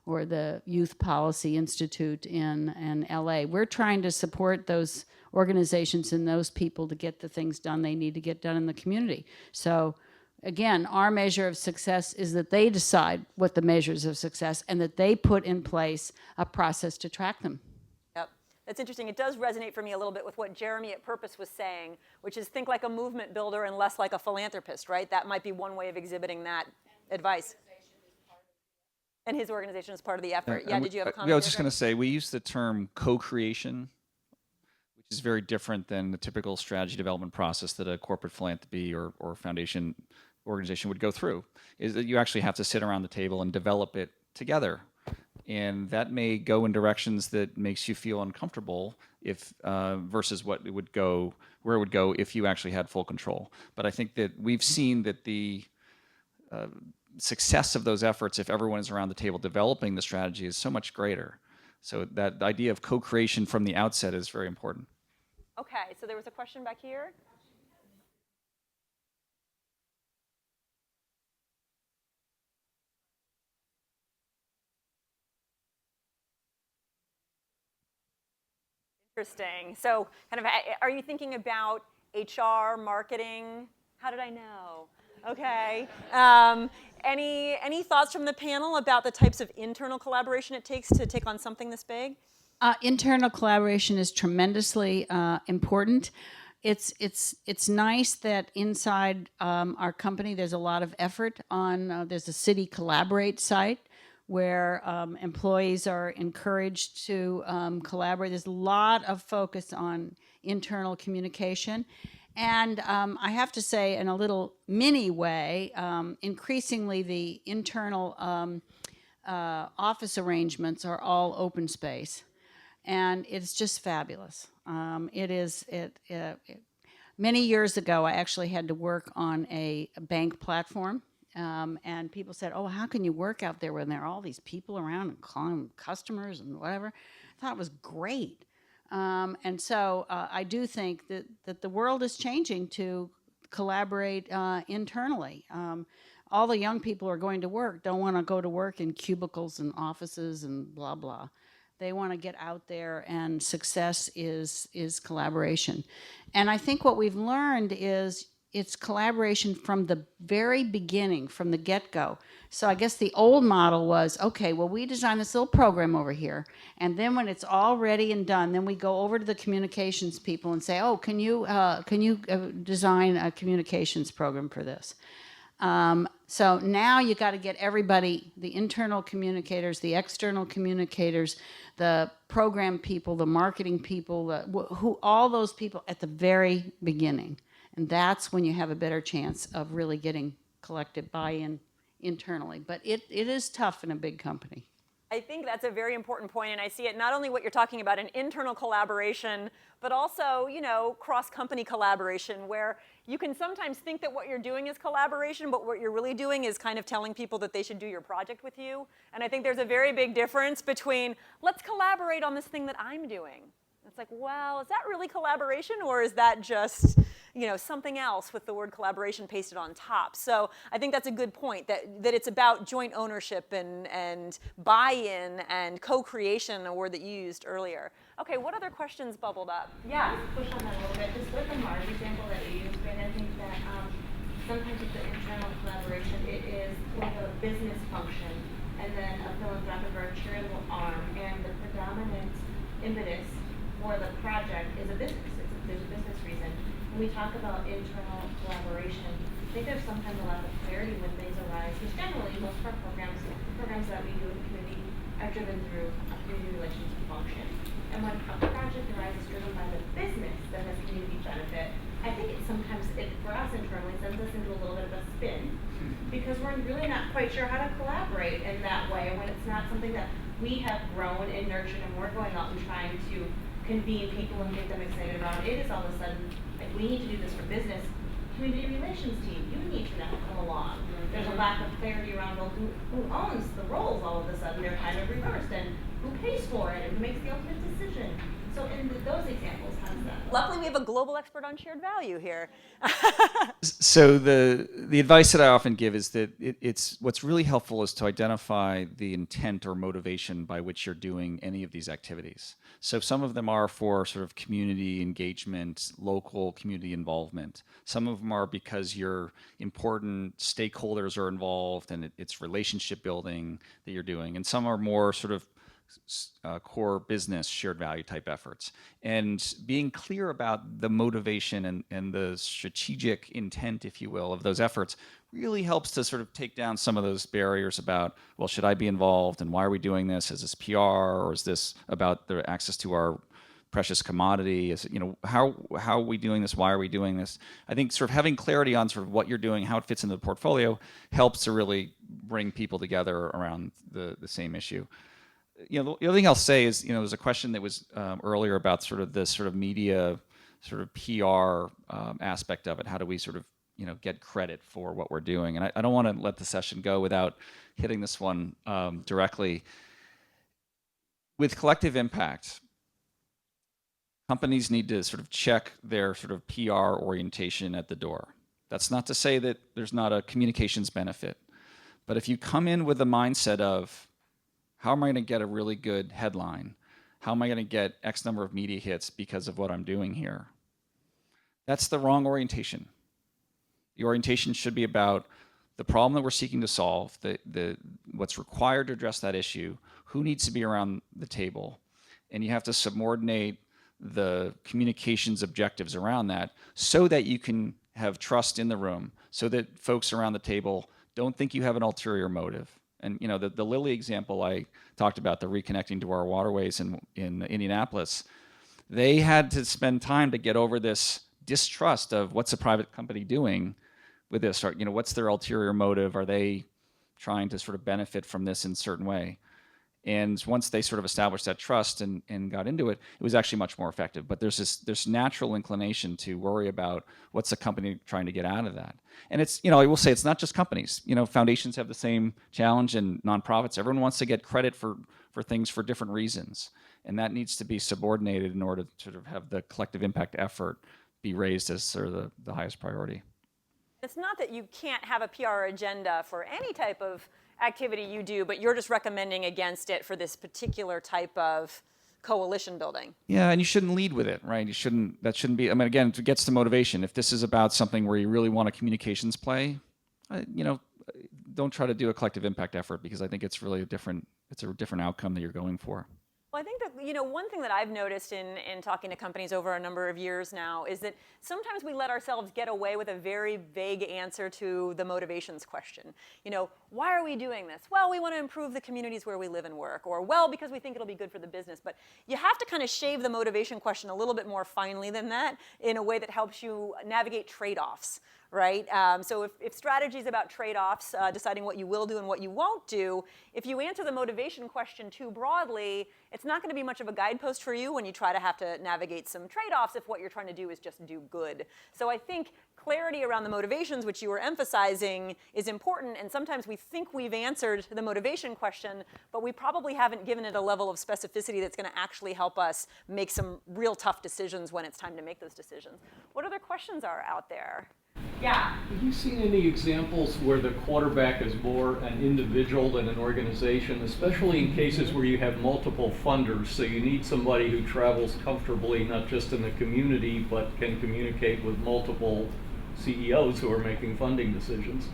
Speaker 5: or the Youth Policy Institute in LA? We're trying to support those organizations and those people to get the things done they need to get done in the community. So again, our measure of success is that they decide what the measures of success and that they put in place a process to track them.
Speaker 1: That's interesting. It does resonate for me a little bit with what Jeremy at Purpose was saying, which is think like a movement builder and less like a philanthropist, right? That might be one way of exhibiting that advice. And his organization is part of the effort. Yeah, did you have a comment?
Speaker 7: I was just going to say, we use the term co-creation, which is very different than the typical strategy development process that a corporate philanthropy or foundation organization would go through, is that you actually have to sit around the table and develop it together. And that may go in directions that makes you feel uncomfortable if versus where it would go if you actually had full control. But I think that we've seen that the success of those efforts, if everyone is around the table developing the strategy, is so much greater. So that idea of co-creation from the outset is very important.
Speaker 1: Okay, so there was a question back here. Interesting. So kind of, are you thinking about HR, marketing? How did I know? Okay. Any thoughts from the panel about the types of internal collaboration it takes to take on something this big?
Speaker 5: Internal collaboration is tremendously important. It's nice that inside our company there's a lot of effort on, there's a Citi Collaborate site where employees are encouraged to collaborate. There's a lot of focus on internal communication. And I have to say, in a little mini way, increasingly the internal office arrangements are all open space. And it's just fabulous. Many years ago, I actually had to work on a bank platform And people said, oh, how can you work out there when there are all these people around and calling customers and whatever? I thought it was great. And so I do think that the world is changing to collaborate internally. All the young people who are going to work don't want to go to work in cubicles and offices and blah, blah. They want to get out there, and success is collaboration. And I think what we've learned is it's collaboration from the very beginning, from the get-go. So I guess the old model was, okay, well, we design this little program over here, and then when it's all ready and done, then we go over to the communications people and say, oh, can you design a communications program for this? So now you got to get everybody, the internal communicators, the external communicators, the program people, the marketing people, all those people at the very beginning. And that's when you have a better chance of really getting collective buy-in internally. But it is tough in a big company.
Speaker 1: I think that's a very important point, and I see it not only what you're talking about, an internal collaboration, but also, you know, cross-company collaboration, where you can sometimes think that what you're doing is collaboration, but what you're really doing is kind of telling people that they should do your project with you. And I think there's a very big difference between, let's collaborate on this thing that I'm doing. It's like, well, is that really collaboration, or is that just, you know, something else with the word collaboration pasted on top? So I think that's a good point, that it's about joint ownership and buy-in and co-creation, a word that you used earlier. Okay, what other questions bubbled up? Yeah?
Speaker 8: Push on that a little bit. Just with the Mars example that you used, Brandon, I think that sometimes with the internal collaboration, it is like a business function and then a philanthropic or a charitable arm, and the predominant impetus for the project is a business. There's a business reason. When we talk about internal collaboration, I think there's sometimes a lack of clarity when things arise, because generally most of our programs that we do in the community are driven through a community relations function. And when a project arises driven by the business that has community benefit, I think for us internally, sends us into a little bit of a spin, because we're really not quite sure how to collaborate in that way when it's not something that we have grown and nurtured and we're going out and trying to convene people and get them excited around. It is all of a sudden, like, we need to do this for business. Community relations team, you need to now come along. There's a lack of clarity around, well, who owns the roles all of a sudden. They're kind of reversed, and who pays for it, and who makes the ultimate decision. So in those examples, how does that look?
Speaker 1: Luckily, we have a global expert on shared value here.
Speaker 7: So the advice that I often give is that it's what's really helpful is to identify the intent or motivation by which you're doing any of these activities. So some of them are for sort of community engagement, local community involvement. Some of them are because your important stakeholders are involved and it's relationship building that you're doing. And some are more sort of core business shared value type efforts. And being clear about the motivation and the strategic intent, if you will, of those efforts really helps to sort of take down some of those barriers about, well, should I be involved, and why are we doing this? Is this PR, or is this about the access to our precious commodity? Is it, you know, how are we doing this? Why are we doing this? I think sort of having clarity on sort of what you're doing, how it fits into the portfolio, helps to really bring people together around the same issue. You know, the other thing I'll say is, you know, there's a question that was earlier about sort of this sort of media, sort of PR aspect of it. How do we sort of, you know, get credit for what we're doing? And I don't want to let the session go without hitting this one directly. With collective impact, companies need to sort of check their sort of PR orientation at the door. That's not to say that there's not a communications benefit, but if you come in with the mindset of, how am I going to get a really good headline? How am I going to get X number of media hits because of what I'm doing here? That's the wrong orientation. The orientation should be about the problem that we're seeking to solve, what's required to address that issue, who needs to be around the table, and you have to subordinate the communications objectives around that so that you can have trust in the room, so that folks around the table don't think you have an ulterior motive. And you know, the Lilly example I talked about, the reconnecting to our waterways in Indianapolis, they had to spend time to get over this distrust of what's a private company doing with this, or, you know, what's their ulterior motive? Are they trying to sort of benefit from this in a certain way? And once they sort of established that trust and got into it, it was actually much more effective. But there's natural inclination to worry about what's the company trying to get out of that. And it's, I will say it's not just companies. Foundations have the same challenge, and nonprofits. Everyone wants to get credit for things for different reasons. And that needs to be subordinated in order to sort of have the collective impact effort be raised as sort of the highest priority.
Speaker 1: It's not that you can't have a PR agenda for any type of activity you do, but you're just recommending against it for this particular type of coalition building.
Speaker 7: Yeah, and you shouldn't lead with it, right? That shouldn't be, again, it gets to motivation. If this is about something where you really want a communications play, don't try to do a collective impact effort, because I think it's really a different outcome that you're going for.
Speaker 1: Well, I think that, one thing that I've noticed in talking to companies over a number of years now is that sometimes we let ourselves get away with a very vague answer to the motivations question. Why are we doing this? Well, we want to improve the communities where we live and work, or well, because we think it'll be good for the business. But you have to kind of shave the motivation question a little bit more finely than that in a way that helps you navigate trade-offs. Right? So if strategy is about trade-offs, deciding what you will do and what you won't do, if you answer the motivation question too broadly, it's not going to be much of a guidepost for you when you try to have to navigate some trade-offs if what you're trying to do is just do good. So I think clarity around the motivations, which you were emphasizing, is important. And sometimes we think we've answered the motivation question, but we probably haven't given it a level of specificity that's going to actually help us make some real tough decisions when it's time to make those decisions. What other questions are out there? Yeah.
Speaker 4: Have you seen any examples where the quarterback is more an individual than an organization, especially in cases where you have multiple funders? So you need somebody who travels comfortably, not just in the community, but can communicate with multiple CEOs who are making funding decisions.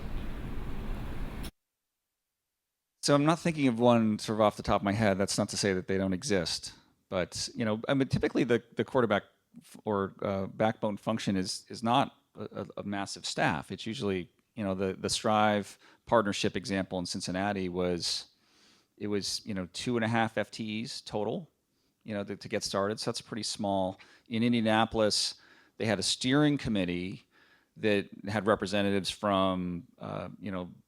Speaker 7: So I'm not thinking of one sort of off the top of my head. That's not to say that they don't exist. But, typically the quarterback or backbone function is not a massive staff. It's usually, the Strive partnership example in Cincinnati was 2.5 FTEs total, to get started. So that's pretty small. In Indianapolis, they had a steering committee that had representatives from,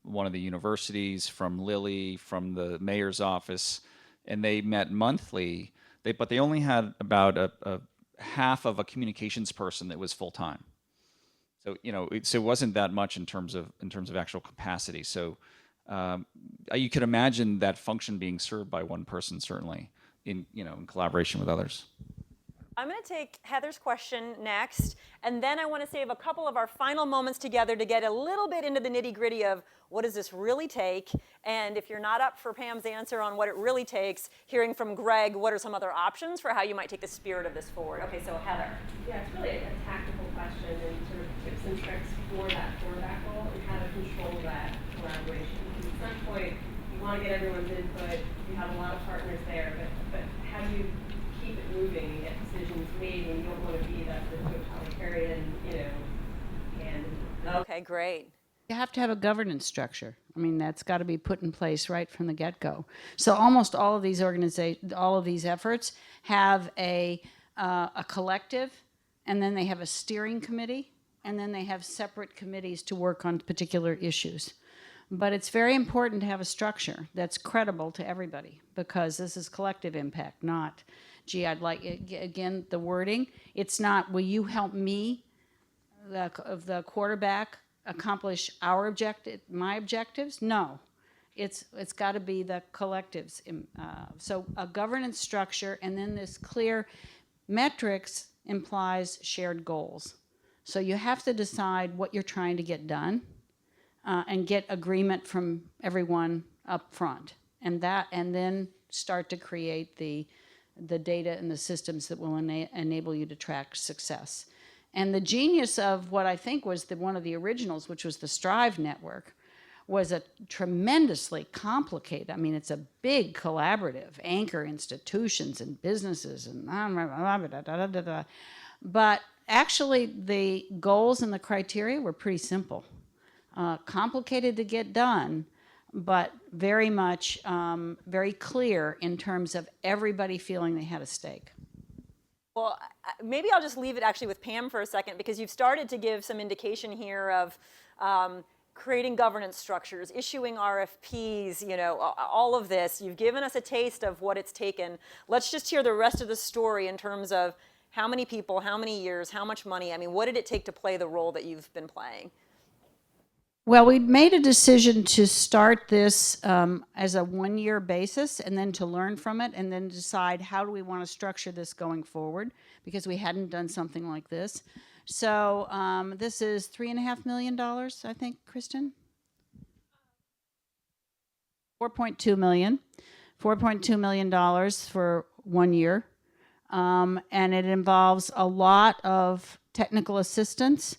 Speaker 7: one of the universities, from Lilly, from the mayor's office, and they met monthly. But they only had about a half of a communications person that was full time. So it wasn't that much in terms of actual capacity. So you could imagine that function being served by one person, certainly in collaboration with others.
Speaker 1: I'm going to take Heather's question next, and then I want to save a couple of our final moments together to get a little bit into the nitty-gritty of what does this really take, and if you're not up for Pam's answer on what it really takes, hearing from Greg, what are some other options for how you might take the spirit of this forward? Okay, so Heather.
Speaker 8: Yeah, it's really a tactical question and sort of tips and tricks for that quarterback role and how to control that collaboration. Because at some point, you want to get everyone's input, you have a lot of partners there, but how do you keep it moving and get decisions made when you don't want to be that totalitarian, and
Speaker 1: okay, great.
Speaker 5: You have to have a governance structure. That's got to be put in place right from the get-go. So almost all of these efforts have a collective, and then they have a steering committee, and then they have separate committees to work on particular issues. But it's very important to have a structure that's credible to everybody, because this is collective impact, not, gee, I'd like, again, the wording. It's not, will you help me, the quarterback, accomplish my objectives? No. It's got to be the collectives. So a governance structure, and then this clear metrics implies shared goals. So you have to decide what you're trying to get done, and get agreement from everyone up front, and then start to create the data and the systems that will enable you to track success. And the genius of what I think was one of the originals, which was the Strive network, was a tremendously complicated, it's a big collaborative, anchor institutions and businesses and but actually the goals and the criteria were pretty simple. Complicated to get done, but very much very clear in terms of everybody feeling they had a stake.
Speaker 1: Well, maybe I'll just leave it actually with Pam for a second, because you've started to give some indication here of creating governance structures, issuing RFPs, you know, all of this. You've given us a taste of what it's taken. Let's just hear the rest of the story in terms of how many people, how many years, how much money. I mean, what did it take to play the role that you've been playing?
Speaker 5: Well, we made a decision to start this as a one-year basis and then to learn from it and then decide how do we want to structure this going forward, because we hadn't done something like this. So this is $3.5 million, I think, Kristen? 4.2 million. $4.2 million for 1 year. And it involves a lot of technical assistance,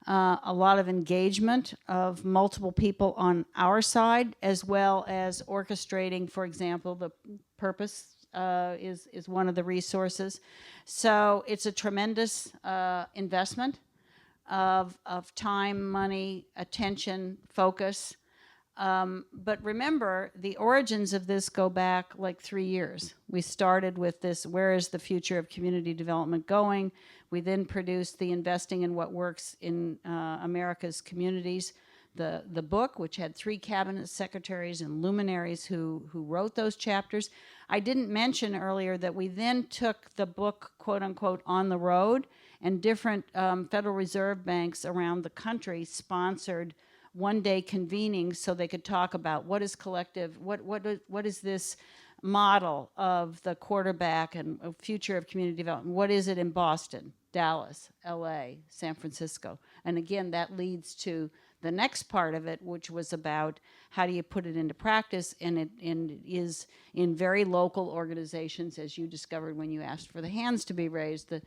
Speaker 5: a lot of engagement of multiple people on our side, as well as orchestrating, for example, the purpose is one of the resources. So it's a tremendous investment of time, money, attention, focus. But remember, the origins of this go back like 3 years. We started with this, where is the future of community development going? We then produced the Investing in What Works in America's Communities, the book, which had 3 cabinet secretaries and luminaries who wrote those chapters. I didn't mention earlier that we then took the book, quote unquote, on the road, and different Federal Reserve banks around the country sponsored one-day convenings so they could talk about what is collective, what is this model of the quarterback and future of community development. What is it in Boston, Dallas, LA, San Francisco? And again, that leads to the next part of it, which was about how do you put it into practice, and it is in very local organizations, as you discovered when you asked for the hands to be raised. The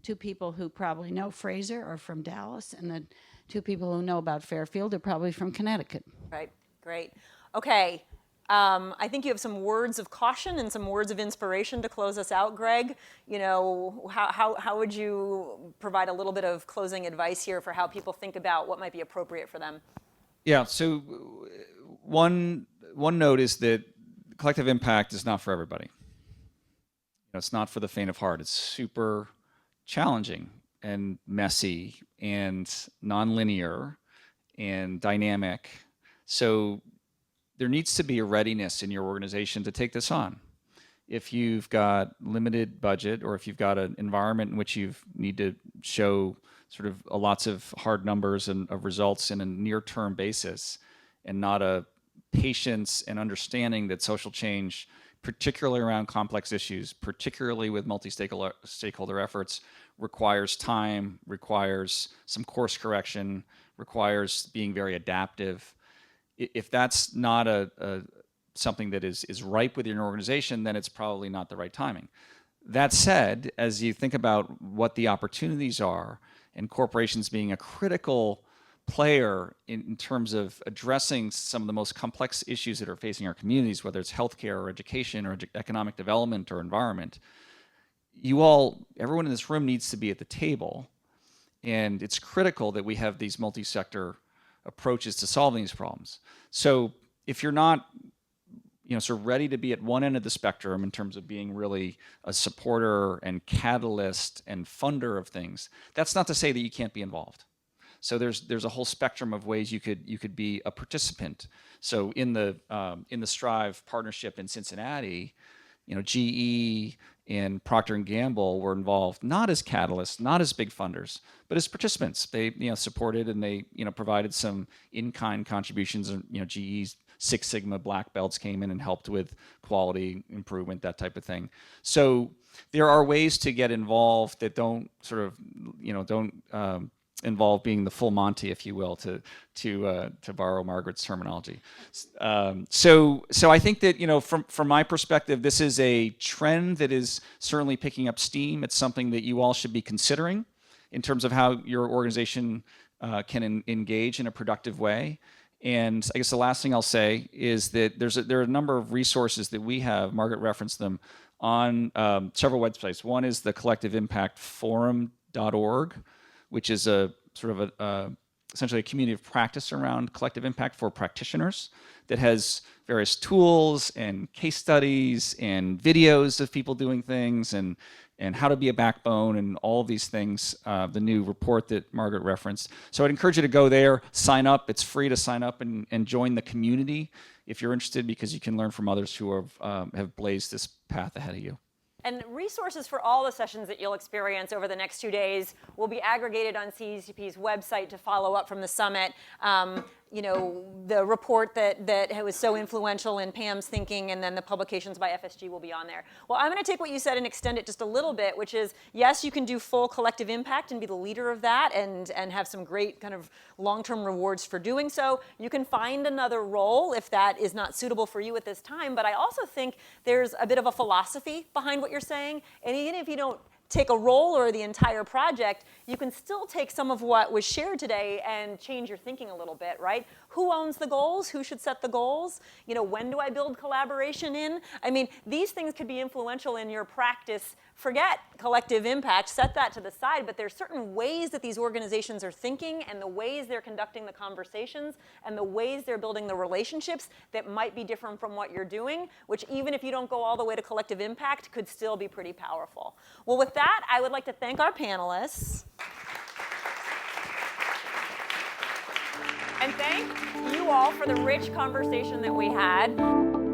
Speaker 5: 2 people who probably know Fraser are from Dallas, and the 2 people who know about Fairfield are probably from Connecticut.
Speaker 1: Right, great. Okay, I think you have some words of caution and some words of inspiration to close us out, Greg. You know, how would you provide a little bit of closing advice here for how people think about what might be appropriate for them?
Speaker 7: Yeah, so one note is that collective impact is not for everybody. You know, it's not for the faint of heart. It's super challenging and messy and nonlinear and dynamic. So there needs to be a readiness in your organization to take this on. If you've got limited budget, or if you've got an environment in which you need to show sort of lots of hard numbers and of results in a near-term basis, and not a patience and understanding that social change, particularly around complex issues, particularly with multi-stakeholder efforts, requires time, requires some course correction, requires being very adaptive. If that's not something that is ripe within your organization, then it's probably not the right timing. That said, as you think about what the opportunities are, and corporations being a critical player in terms of addressing some of the most complex issues that are facing our communities, whether it's healthcare or education or economic development or environment, everyone in this room needs to be at the table. And it's critical that we have these multi-sector approaches to solving these problems. So if you're not, sort of ready to be at one end of the spectrum in terms of being really a supporter and catalyst and funder of things, that's not to say that you can't be involved. So there's a whole spectrum of ways you could be a participant. So in the Strive partnership in Cincinnati, GE and Procter & Gamble were involved not as catalysts, not as big funders, but as participants. They supported, and they provided some in-kind contributions. And GE's Six Sigma black belts came in and helped with quality improvement, that type of thing. So there are ways to get involved that don't sort of involve being the full Monty, if you will, to borrow Margaret's terminology. So I think that from my perspective, this is a trend that is certainly picking up steam. It's something that you all should be considering in terms of how your organization can engage in a productive way. And I guess the last thing I'll say is that there are a number of resources that we have. Margaret referenced them on several websites. One is the collectiveimpactforum.org, which is a sort of essentially a community of practice around collective impact for practitioners that has various tools and case studies and videos of people doing things and how to be a backbone and all of these things, the new report that Margaret referenced. So I'd encourage you to go there, sign up. It's free to sign up and join the community if you're interested, because you can learn from others who have blazed this path ahead of you.
Speaker 1: And resources for all the sessions that you'll experience over the next 2 days will be aggregated on CECP's website to follow up from the summit. You know, the report that was so influential in Pam's thinking, and then the publications by FSG will be on there. Well, I'm going to take what you said and extend it just a little bit, which is, yes, you can do full collective impact and be the leader of that and have some great kind of long-term rewards for doing so. You can find another role if that is not suitable for you at this time, but I also think there's a bit of a philosophy behind what you're saying, and even if you don't take a role or the entire project, you can still take some of what was shared today and change your thinking a little bit, right? Who owns the goals? Who should set the goals? You know, when do I build collaboration in? I mean, these things could be influential in your practice. Forget collective impact, set that to the side, but there's certain ways that these organizations are thinking and the ways they're conducting the conversations and the ways they're building the relationships that might be different from what you're doing, which even if you don't go all the way to collective impact, could still be pretty powerful. Well, with that, I would like to thank our panelists. And thank you all for the rich conversation that we had.